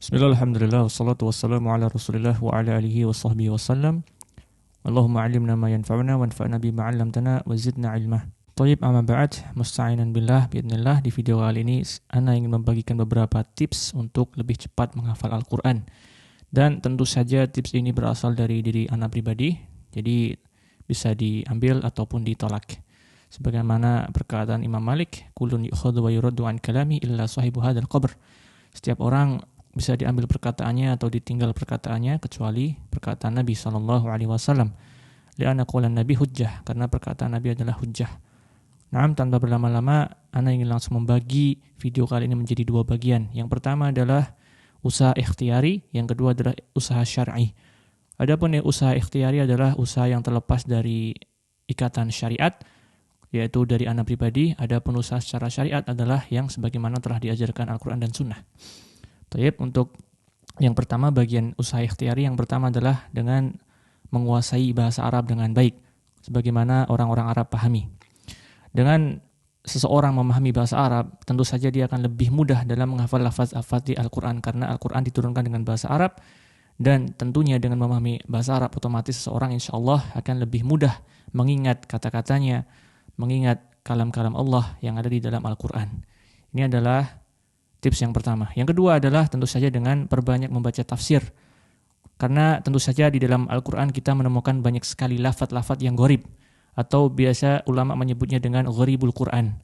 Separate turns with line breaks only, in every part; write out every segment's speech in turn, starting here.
Bismillah, alhamdulillah, wassalatu wassalamu ala rasulillah wa ala alihi wa sahbihi wasallam. Allahumma alimna ma yanfa'una wanfa'na bima 'allamtana wa zidna ilmah. Thayyib, amma ba'd, musta'inan billah biidznillah. Di video kali ini ana ingin membagikan beberapa tips untuk lebih cepat menghafal Al-Qur'an. Dan tentu saja tips ini berasal dari diri ana pribadi, jadi bisa diambil ataupun ditolak. Sebagaimana perkataan Imam Malik, kullun yu'khadhu wa yuraddu an kalami illa sahibu hadzal qabr. Setiap orang bisa diambil perkataannya atau ditinggal perkataannya kecuali perkataan Nabi SAW. Li'anna qawlan Nabi hujjah, karena perkataan Nabi adalah hujjah. Naam, tanpa berlama-lama, ana ingin langsung membagi video kali ini menjadi dua bagian. Yang pertama adalah usaha ikhtiyari, yang kedua adalah usaha syar'i. Adapun usaha ikhtiyari adalah usaha yang terlepas dari ikatan syariat, yaitu dari ana pribadi. Adapun usaha secara syariat adalah yang sebagaimana telah diajarkan Al-Quran dan Sunnah. Taib, untuk yang pertama, bagian usaha ikhtiyari yang pertama adalah dengan menguasai bahasa Arab dengan baik, sebagaimana orang-orang Arab pahami. Dengan seseorang memahami bahasa Arab, tentu saja dia akan lebih mudah dalam menghafal lafaz-lafaz di Al-Quran, karena Al-Quran diturunkan dengan bahasa Arab, dan tentunya dengan memahami bahasa Arab, otomatis seseorang insya Allah akan lebih mudah mengingat kata-katanya, mengingat kalam-kalam Allah yang ada di dalam Al-Quran. Ini adalah tips yang pertama. Yang kedua adalah tentu saja dengan perbanyak membaca tafsir. Karena tentu saja di dalam Al-Quran kita menemukan banyak sekali lafaz-lafaz yang gharib, atau biasa ulama menyebutnya dengan gharibul Quran.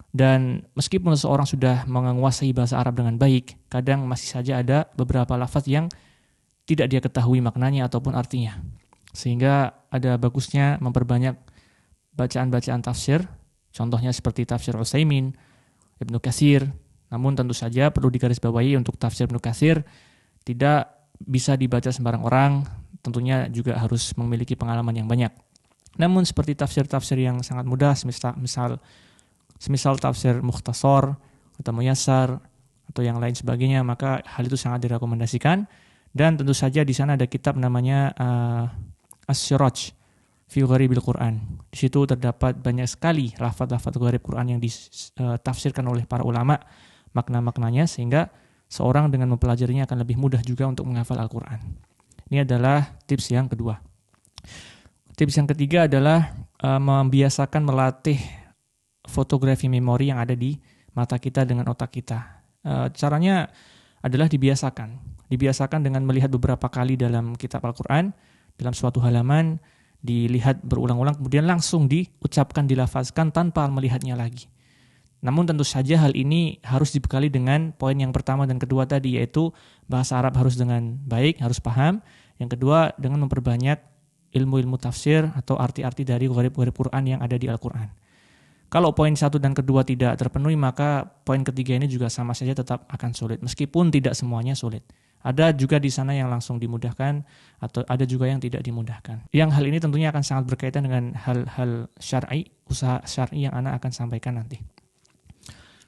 Dan meskipun seseorang sudah menguasai bahasa Arab dengan baik, kadang masih saja ada beberapa lafaz yang tidak dia ketahui maknanya ataupun artinya. Sehingga ada bagusnya memperbanyak bacaan-bacaan tafsir. Contohnya seperti tafsir Utsaimin, Ibnu Katsir. Namun tentu saja perlu digarisbawahi, untuk tafsir Ibnu Katsir tidak bisa dibaca sembarang orang, tentunya juga harus memiliki pengalaman yang banyak. Namun seperti tafsir-tafsir yang sangat mudah, semisal tafsir Mukhtasar atau Muyassar atau yang lain sebagainya, maka hal itu sangat direkomendasikan. Dan tentu saja di sana ada kitab namanya As-Siraj fi Gharibil Quran. Di situ terdapat banyak sekali lafaz-lafaz gharib Quran yang ditafsirkan oleh para ulama, makna-maknanya, sehingga seorang dengan mempelajarinya akan lebih mudah juga untuk menghafal Al-Quran. Ini adalah tips yang kedua. Tips yang ketiga adalah membiasakan melatih fotografi memori yang ada di mata kita dengan otak kita. Caranya adalah dibiasakan dengan melihat beberapa kali dalam kitab Al-Quran, dalam suatu halaman, dilihat berulang-ulang, kemudian langsung diucapkan, dilafazkan tanpa melihatnya lagi. Namun tentu saja hal ini harus dibekali dengan poin yang pertama dan kedua tadi, yaitu bahasa Arab harus dengan baik, harus paham. Yang kedua, dengan memperbanyak ilmu-ilmu tafsir atau arti-arti dari gharib-gharib Quran yang ada di Al-Quran. Kalau poin satu dan kedua tidak terpenuhi, maka poin ketiga ini juga sama saja tetap akan sulit, meskipun tidak semuanya sulit. Ada juga di sana yang langsung dimudahkan, atau ada juga yang tidak dimudahkan. Yang hal ini tentunya akan sangat berkaitan dengan hal-hal syar'i, usaha syar'i yang ana akan sampaikan nanti.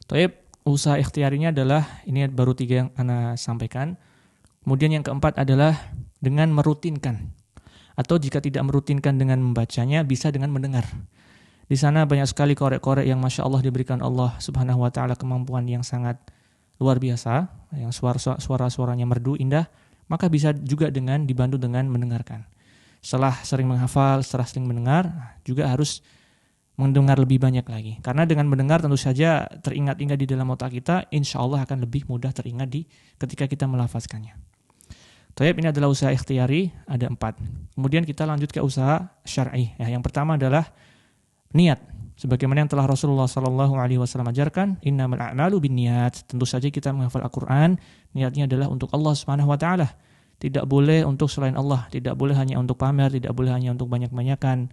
Taib, usaha ikhtiarinya adalah, ini baru 3 yang ana sampaikan. Kemudian yang keempat adalah dengan merutinkan. Atau jika tidak merutinkan dengan membacanya, bisa dengan mendengar. Di sana banyak sekali korek-korek yang Masya Allah diberikan Allah Subhanahu wa Ta'ala kemampuan yang sangat luar biasa, yang suara-suaranya merdu, indah, maka bisa juga dengan dibantu dengan mendengarkan. Setelah sering menghafal, setelah sering mendengar, juga harus mendengar lebih banyak lagi. Karena dengan mendengar tentu saja teringat-ingat di dalam otak kita, insya Allah akan lebih mudah teringat ketika kita melafazkannya. Taib, ini adalah usaha ikhtiyari, ada 4. Kemudian kita lanjut ke usaha syar'i. Yang pertama adalah niat. Sebagaimana yang telah Rasulullah SAW ajarkan, innamal a'malu binniyat. Tentu saja kita menghafal Al-Quran, niatnya adalah untuk Allah Subhanahu wa Ta'ala. Tidak boleh untuk selain Allah, tidak boleh hanya untuk pamer, tidak boleh hanya untuk banyak-banyakan,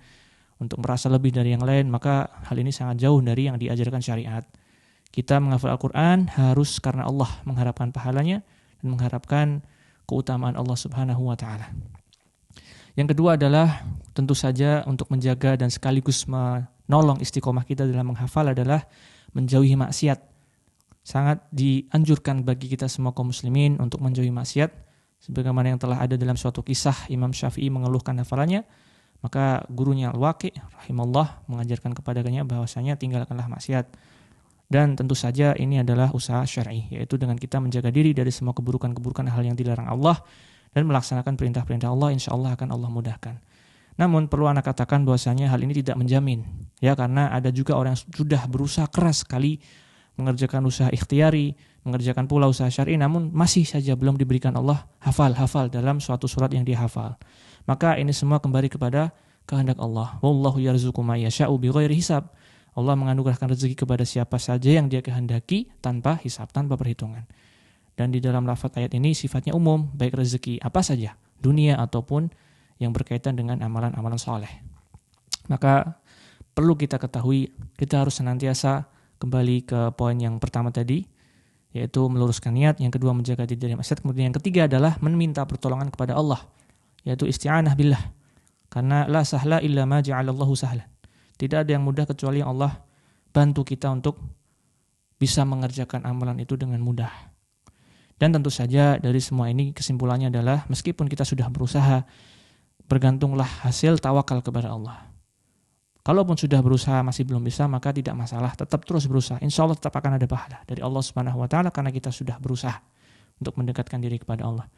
untuk merasa lebih dari yang lain, maka hal ini sangat jauh dari yang diajarkan syariat. Kita menghafal Al-Quran harus karena Allah, mengharapkan pahalanya dan mengharapkan keutamaan Allah Subhanahu wa Ta'ala. Yang kedua adalah tentu saja untuk menjaga dan sekaligus menolong istiqomah kita dalam menghafal adalah menjauhi maksiat. Sangat dianjurkan bagi kita semua kaum muslimin untuk menjauhi maksiat, sebagaimana yang telah ada dalam suatu kisah Imam Syafi'i mengeluhkan hafalannya. Maka gurunya Al-Waqi' rahimahullah mengajarkan kepadanya bahwasanya tinggalkanlah maksiat. Dan tentu saja ini adalah usaha syar'i, yaitu dengan kita menjaga diri dari semua keburukan-keburukan hal yang dilarang Allah dan melaksanakan perintah-perintah Allah, insya Allah akan Allah mudahkan. Namun perlu anak katakan bahwasanya hal ini tidak menjamin, ya, karena ada juga orang yang sudah berusaha keras sekali mengerjakan usaha ikhtiari, mengerjakan pula usaha syar'i, namun masih saja belum diberikan Allah hafal dalam suatu surat yang dia hafal. Maka ini semua kembali kepada kehendak Allah. Wallahu yarzuqu may yasha'u bighairi hisab. Allah menganugerahkan rezeki kepada siapa saja yang dia kehendaki tanpa hisab, tanpa perhitungan. Dan di dalam lafaz ayat ini sifatnya umum, baik rezeki apa saja, dunia ataupun yang berkaitan dengan amalan-amalan soleh. Maka perlu kita ketahui, kita harus senantiasa kembali ke poin yang pertama tadi, yaitu meluruskan niat, yang kedua menjaga diri dari maksiat, kemudian yang ketiga adalah meminta pertolongan kepada Allah, yaitu isti'anah billah. Karena la sahla illa ma ja'alallahu sahlan. Tidak ada yang mudah kecuali yang Allah bantu kita untuk bisa mengerjakan amalan itu dengan mudah. Dan tentu saja dari semua ini kesimpulannya adalah meskipun kita sudah berusaha, bergantunglah hasil, tawakal kepada Allah. Kalaupun sudah berusaha masih belum bisa, maka tidak masalah, tetap terus berusaha. Insya Allah tetap akan ada pahala dari Allah Subhanahu wa Ta'ala karena kita sudah berusaha untuk mendekatkan diri kepada Allah.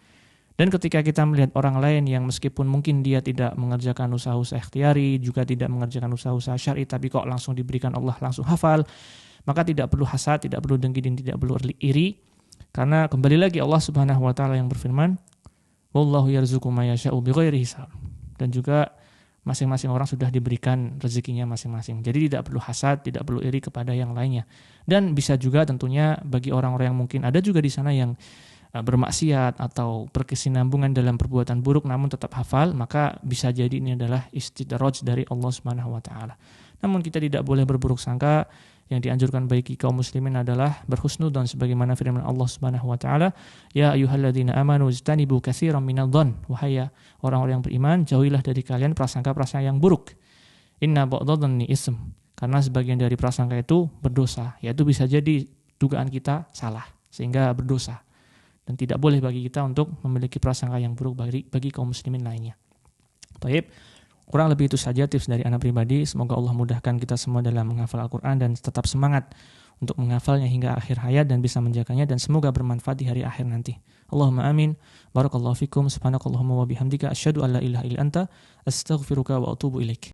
Dan ketika kita melihat orang lain yang meskipun mungkin dia tidak mengerjakan usaha-usaha ikhtiari, juga tidak mengerjakan usaha-usaha syar'i, tapi kok langsung diberikan Allah langsung hafal, maka tidak perlu hasad, tidak perlu dengki, dan tidak perlu iri. Karena kembali lagi Allah Subhanahu wa Ta'ala yang berfirman, wallahu yarzuqu may yasha'u bighairi hisab. Dan juga masing-masing orang sudah diberikan rezekinya masing-masing. Jadi tidak perlu hasad, tidak perlu iri kepada yang lainnya. Dan bisa juga tentunya bagi orang-orang yang mungkin ada juga di sana yang bermaksiat atau berkesinambungan dalam perbuatan buruk namun tetap hafal, maka bisa jadi ini adalah istidraj dari Allah Subhanahu wa Ta'ala. Namun kita tidak boleh berburuk sangka. Yang dianjurkan bagi kaum muslimin adalah berhusnudzon sebagaimana firman Allah Subhanahu wa Ta'ala, ya ayyuhalladzina amanu ijtanibu katsiran minadh-dhon, wahai orang-orang yang beriman, jauhilah dari kalian prasangka-prasangka yang buruk. Inna ba'dadh-dhanni ism, karena sebagian dari prasangka itu berdosa, yaitu bisa jadi dugaan kita salah sehingga berdosa. Dan tidak boleh bagi kita untuk memiliki prasangka yang buruk bagi kaum muslimin lainnya. Baik, kurang lebih itu saja tips dari ana pribadi. Semoga Allah mudahkan kita semua dalam menghafal Al-Quran dan tetap semangat untuk menghafalnya hingga akhir hayat dan bisa menjaganya, dan semoga bermanfaat di hari akhir nanti. Allahumma amin. Barakallahu fikum. Subhanakallahumma wa bihamdika asyhadu an la ilaha illa anta astaghfiruka wa atubu ilaik.